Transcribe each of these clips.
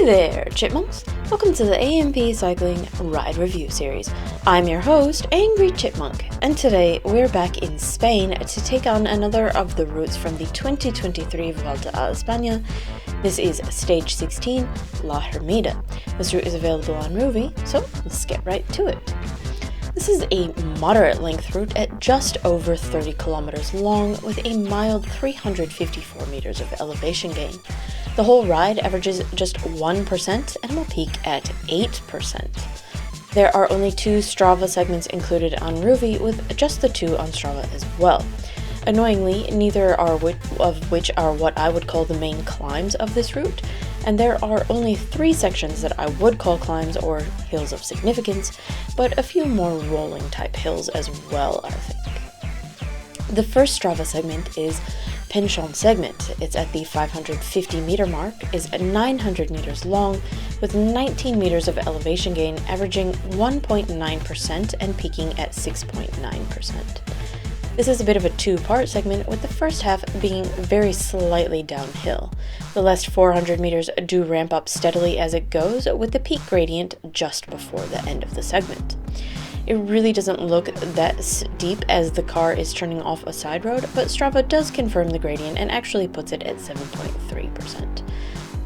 Hey there, chipmunks! Welcome to the AMP Cycling Ride Review Series. I'm your host, Angry Chipmunk, and today we're back in Spain to take on another of the routes from the 2023 Vuelta a España. This is Stage 16, La Hermida. This route is available on Rouvy, so let's get right to it. This is a moderate length route at just over 30 kilometers long with a mild 354 meters of elevation gain. The whole ride averages just 1% and will peak at 8%. There are only 2 Strava segments included on Rouvy, with just the 2 on Strava as well. Annoyingly, neither of which are what I would call the main climbs of this route, and there are only 3 sections that I would call climbs or hills of significance, but a few more rolling type hills as well, I think. The first Strava segment is Pinchon segment. It's at the 550 meter mark, is 900 meters long, with 19 meters of elevation gain, averaging 1.9% and peaking at 6.9%. This is a bit of a 2-part segment, with the first half being very slightly downhill. The last 400 meters do ramp up steadily as it goes, with the peak gradient just before the end of the segment. It really doesn't look that steep as the car is turning off a side road, but Strava does confirm the gradient and actually puts it at 7.3%.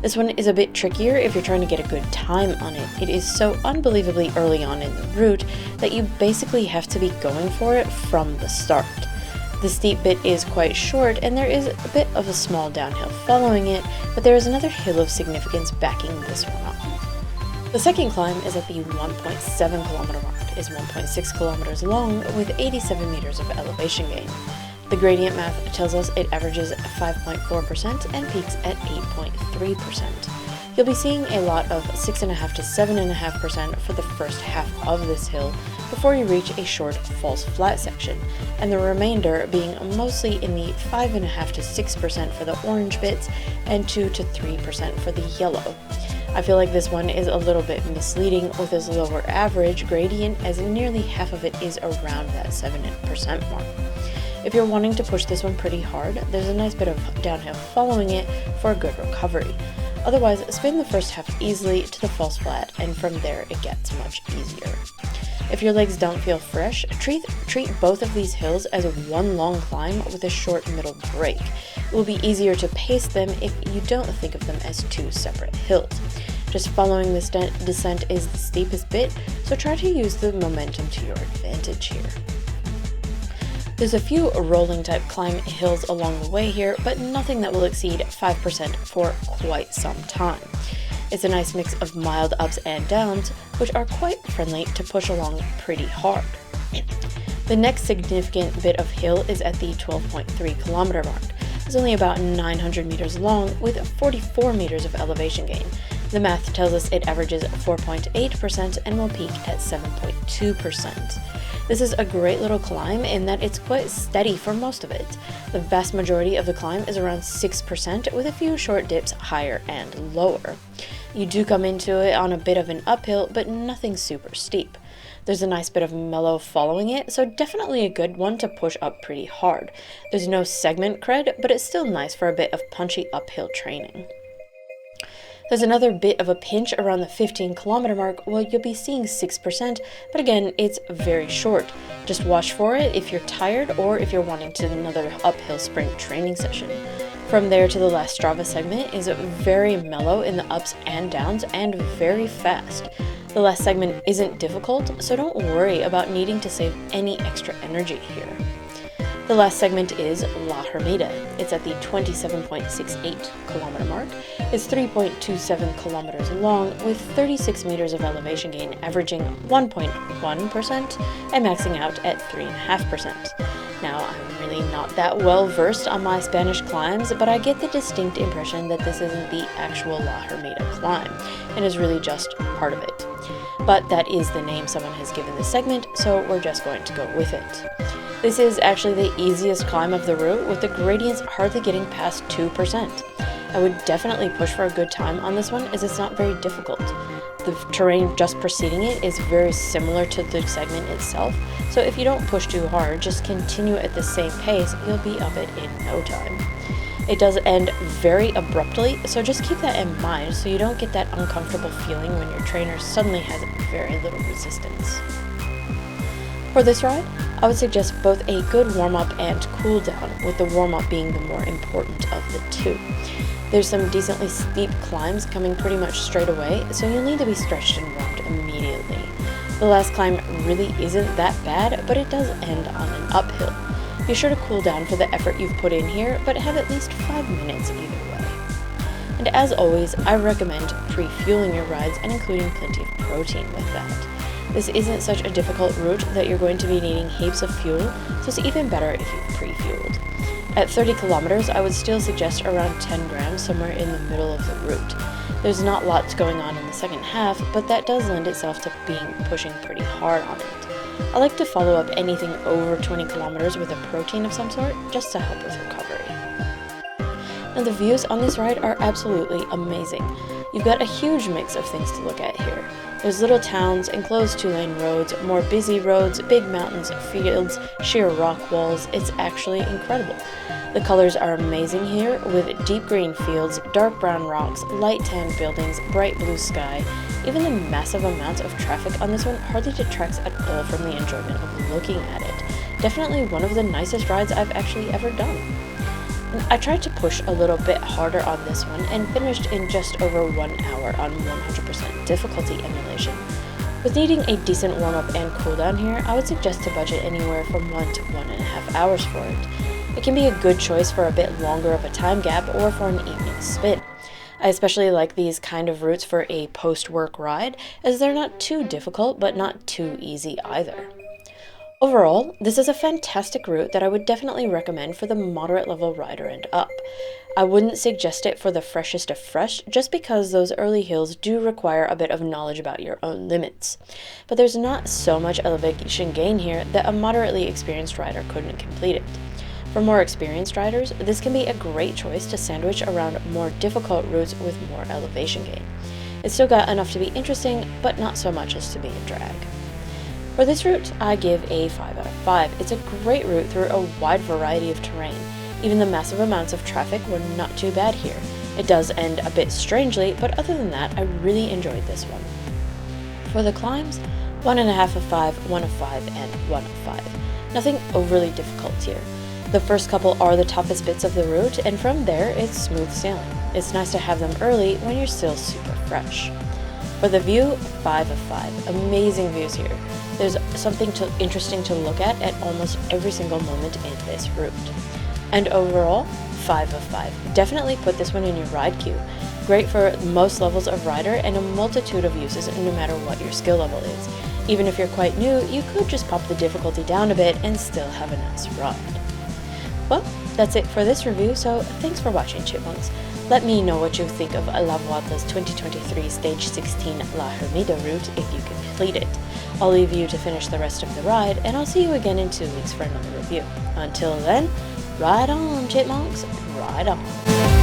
This one is a bit trickier if you're trying to get a good time on it. It is so unbelievably early on in the route that you basically have to be going for it from the start. The steep bit is quite short and there is a bit of a small downhill following it, but there is another hill of significance backing this one up. The second climb is at the 1.7 kilometer mark. It is 1.6 kilometers long with 87 meters of elevation gain. The gradient math tells us it averages 5.4% and peaks at 8.3%. You'll be seeing a lot of 6.5 to 7.5% for the first half of this hill before you reach a short false flat section, and the remainder being mostly in the 5.5 to 6% for the orange bits and 2 to 3% for the yellow. I feel like this one is a little bit misleading with this lower average gradient, as nearly half of it is around that 7% mark. If you're wanting to push this one pretty hard, there's a nice bit of downhill following it for a good recovery. Otherwise, spin the first half easily to the false flat, and from there it gets much easier. If your legs don't feel fresh, treat both of these hills as one long climb with a short middle break. It will be easier to pace them if you don't think of them as 2 separate hills. Just following this descent is the steepest bit, so try to use the momentum to your advantage here. There's a few rolling type climb hills along the way here, but nothing that will exceed 5% for quite some time. It's a nice mix of mild ups and downs, which are quite friendly to push along pretty hard. The next significant bit of hill is at the 12.3 kilometer mark. It's only about 900 meters long with 44 meters of elevation gain. The math tells us it averages 4.8% and will peak at 7.2%. This is a great little climb in that it's quite steady for most of it. The vast majority of the climb is around 6%, with a few short dips higher and lower. You do come into it on a bit of an uphill, but nothing super steep. There's a nice bit of mellow following it, so definitely a good one to push up pretty hard. There's no segment cred, but it's still nice for a bit of punchy uphill training. There's another bit of a pinch around the 15 kilometer mark where you'll be seeing 6%, but again, it's very short. Just watch for it if you're tired or if you're wanting to another uphill sprint training session. From there to the last Strava segment is very mellow in the ups and downs and very fast. The last segment isn't difficult, so don't worry about needing to save any extra energy here. The last segment is La Hermida. It's at the 27.68 kilometer mark. It's 3.27 kilometers long with 36 meters of elevation gain, averaging 1.1% and maxing out at 3.5%. Now, I'm really not that well versed on my Spanish climbs, but I get the distinct impression that this isn't the actual La Hermida climb and is really just part of it. But that is the name someone has given this segment, so we're just going to go with it. This is actually the easiest climb of the route, with the gradients hardly getting past 2%. I would definitely push for a good time on this one, as it's not very difficult. The terrain just preceding it is very similar to the segment itself, so if you don't push too hard, just continue at the same pace, you'll be up it in no time. It does end very abruptly, so just keep that in mind so you don't get that uncomfortable feeling when your trainer suddenly has very little resistance. For this ride, I would suggest both a good warm-up and cool-down, with the warm-up being the more important of the two. There's some decently steep climbs coming pretty much straight away, so you'll need to be stretched and warmed immediately. The last climb really isn't that bad, but it does end on an uphill. Be sure to cool down for the effort you've put in here, but have at least 5 minutes either way. And as always, I recommend pre-fueling your rides and including plenty of protein with that. This isn't such a difficult route that you're going to be needing heaps of fuel, so it's even better if you've pre-fueled. At 30 kilometers, I would still suggest around 10 grams somewhere in the middle of the route. There's not lots going on in the second half, but that does lend itself to pushing pretty hard on it. I like to follow up anything over 20 kilometers with a protein of some sort, just to help with recovery. Now the views on this ride are absolutely amazing. You've got a huge mix of things to look at here. There's little towns, enclosed 2-lane roads, more busy roads, big mountains, fields, sheer rock walls. It's actually incredible. The colors are amazing here, with deep green fields, dark brown rocks, light tan buildings, bright blue sky. Even the massive amounts of traffic on this one hardly detracts at all from the enjoyment of looking at it. Definitely one of the nicest rides I've actually ever done. I tried to push a little bit harder on this one and finished in just over 1 hour on 100% difficulty emulation. With needing a decent warm-up and cooldown here, I would suggest to budget anywhere from 1 to 1.5 hours for it. It can be a good choice for a bit longer of a time gap or for an evening spin. I especially like these kind of routes for a post-work ride, as they're not too difficult but not too easy either. Overall, this is a fantastic route that I would definitely recommend for the moderate level rider and up. I wouldn't suggest it for the freshest of fresh, just because those early hills do require a bit of knowledge about your own limits. But there's not so much elevation gain here that a moderately experienced rider couldn't complete it. For more experienced riders, this can be a great choice to sandwich around more difficult routes with more elevation gain. It's still got enough to be interesting, but not so much as to be a drag. For this route, I give a 5 out of 5. It's a great route through a wide variety of terrain. Even the massive amounts of traffic were not too bad here. It does end a bit strangely, but other than that, I really enjoyed this one. For the climbs, 1.5 of 5, 1 of 5, and 1 of 5. Nothing overly difficult here. The first couple are the toughest bits of the route, and from there, it's smooth sailing. It's nice to have them early when you're still super fresh. For the view, 5 of 5. Amazing views here. There's something interesting to look at almost every single moment in this route. And overall, 5 of 5. Definitely put this one in your ride queue. Great for most levels of rider and a multitude of uses no matter what your skill level is. Even if you're quite new, you could just pop the difficulty down a bit and still have a nice ride. Well, that's it for this review, so thanks for watching, Chipmunks. Let me know what you think of La Vuelta's 2023 Stage 16 La Hermida route if you complete it. I'll leave you to finish the rest of the ride, and I'll see you again in 2 weeks for another review. Until then, ride on, Chipmunks, ride on.